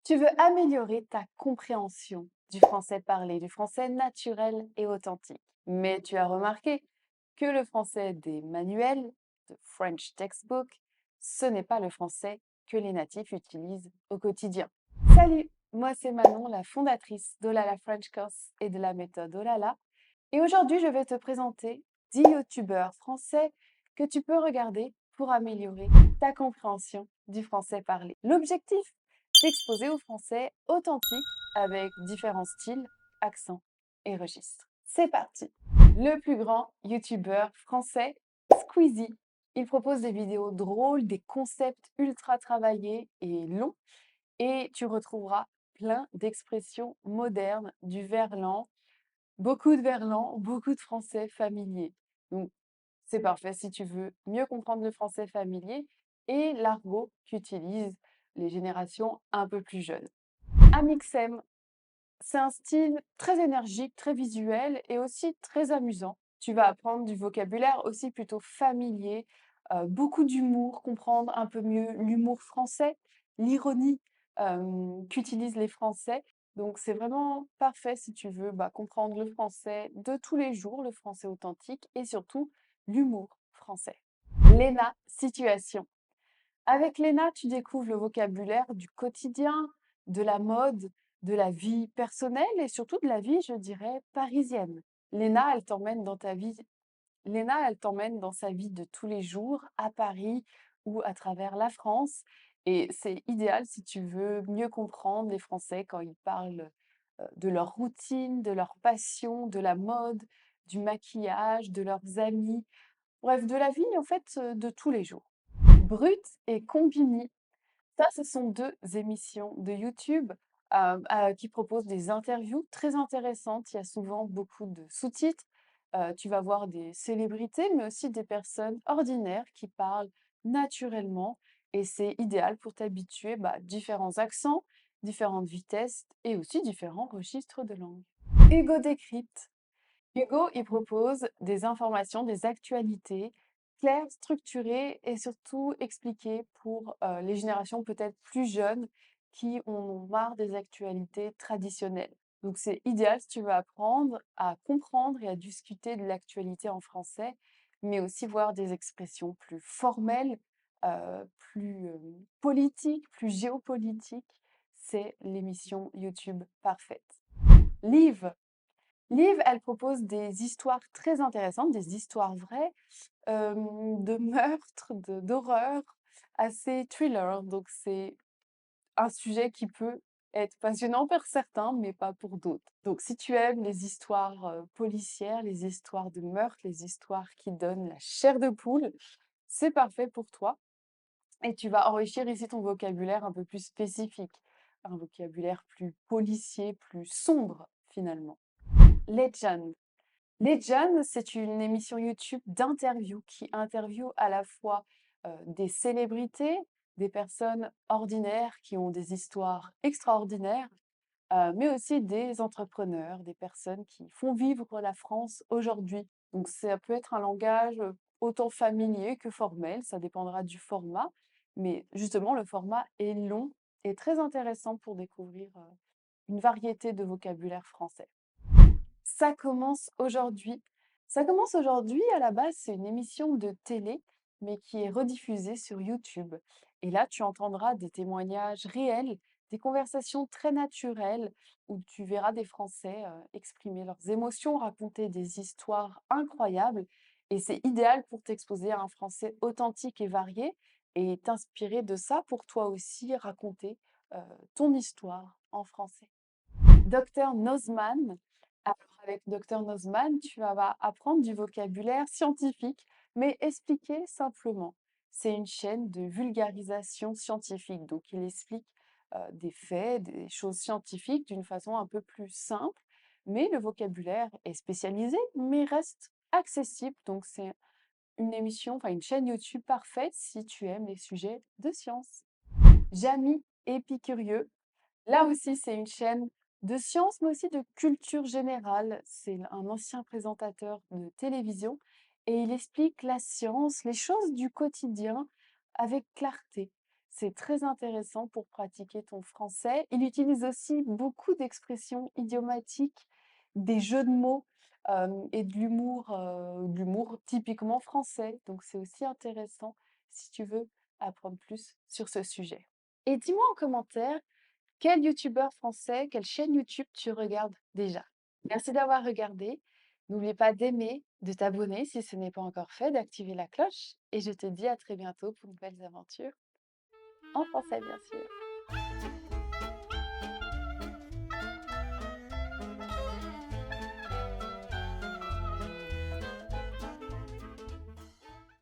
Tu veux améliorer ta compréhension du français parlé, du français naturel et authentique. Mais tu as remarqué que le français des manuels, de French textbook, ce n'est pas le français que les natifs utilisent au quotidien. Salut, moi c'est Manon, la fondatrice d'Olala French Course et de la méthode Olala. Et aujourd'hui, je vais te présenter 10 youtubeurs français que tu peux regarder pour améliorer ta compréhension du français parlé. L'objectif, d'exposer au français authentique avec différents styles, accents et registres. C'est parti! Le plus grand youtubeur français, Squeezie. Il propose des vidéos drôles, des concepts ultra travaillés et longs, et tu retrouveras plein d'expressions modernes, du verlan, beaucoup de verlan, beaucoup de français familier. Donc, c'est parfait si tu veux mieux comprendre le français familier et l'argot qu'utilisent les générations un peu plus jeunes. Amixem, c'est un style très énergique, très visuel et aussi très amusant. Tu vas apprendre du vocabulaire aussi plutôt familier, beaucoup d'humour, comprendre un peu mieux l'humour français, l'ironie qu'utilisent les Français. Donc c'est vraiment parfait si tu veux comprendre le français de tous les jours, le français authentique et surtout l'humour français. Léna Situation. Avec Léna, tu découvres le vocabulaire du quotidien, de la mode, de la vie personnelle et surtout de la vie, je dirais, parisienne. Léna, elle t'emmène dans ta vie. Léna, elle t'emmène dans sa vie de tous les jours, à Paris ou à travers la France. Et c'est idéal si tu veux mieux comprendre les Français quand ils parlent de leur routine, de leur passion, de la mode, du maquillage, de leurs amis. Bref, de la vie en fait de tous les jours. Brut et Combini, ça, ce sont 2 émissions de YouTube, qui proposent des interviews très intéressantes. Il y a souvent beaucoup de sous-titres. Tu vas voir des célébrités, mais aussi des personnes ordinaires qui parlent naturellement et c'est idéal pour t'habituer, différents accents, différentes vitesses et aussi différents registres de langue. Hugo Décrypte. Hugo, il propose des informations, des actualités claires, structurées et surtout expliquées pour les générations peut-être plus jeunes qui en ont marre des actualités traditionnelles. Donc c'est idéal si tu veux apprendre à comprendre et à discuter de l'actualité en français, mais aussi voir des expressions plus formelles, plus politiques, plus géopolitiques. C'est l'émission YouTube parfaite. Liv, Liv, elle propose des histoires très intéressantes, des histoires vraies, de meurtres, d'horreur, assez thriller. Donc c'est un sujet qui peut être passionnant pour certains, mais pas pour d'autres. Donc si tu aimes les histoires, policières, les histoires de meurtres, les histoires qui donnent la chair de poule, c'est parfait pour toi et tu vas enrichir ici ton vocabulaire un peu plus spécifique, un vocabulaire plus policier, plus sombre finalement. Legend. Legend, c'est une émission YouTube d'interview qui interviewe à la fois des célébrités, des personnes ordinaires qui ont des histoires extraordinaires, mais aussi des entrepreneurs, des personnes qui font vivre la France aujourd'hui. Donc ça peut être un langage autant familier que formel, ça dépendra du format, mais justement le format est long et très intéressant pour découvrir une variété de vocabulaire français. Ça commence aujourd'hui. Ça commence aujourd'hui, à la base, c'est une émission de télé, mais qui est rediffusée sur YouTube. Et là, tu entendras des témoignages réels, des conversations très naturelles, où tu verras des Français exprimer leurs émotions, raconter des histoires incroyables. Et c'est idéal pour t'exposer à un français authentique et varié, et t'inspirer de ça pour toi aussi raconter ton histoire en français. Docteur Nozman. Alors, avec Docteur Nozman, tu vas apprendre du vocabulaire scientifique, mais expliqué simplement. C'est une chaîne de vulgarisation scientifique, donc il explique des faits, des choses scientifiques d'une façon un peu plus simple, mais le vocabulaire est spécialisé, mais reste accessible. Donc c'est une émission, enfin une chaîne YouTube parfaite si tu aimes les sujets de science. Jamy Épicurieux. Là aussi, c'est une chaîne de science, mais aussi de culture générale. C'est un ancien présentateur de télévision et il explique la science, les choses du quotidien avec clarté. C'est très intéressant pour pratiquer ton français. Il utilise aussi beaucoup d'expressions idiomatiques, des jeux de mots, et de l'humour typiquement français. Donc c'est aussi intéressant si tu veux apprendre plus sur ce sujet. Et dis-moi en commentaire, quel youtubeur français, quelle chaîne YouTube tu regardes déjà? Merci d'avoir regardé. N'oublie pas d'aimer, de t'abonner si ce n'est pas encore fait, d'activer la cloche et je te dis à très bientôt pour de nouvelles aventures en français, bien sûr.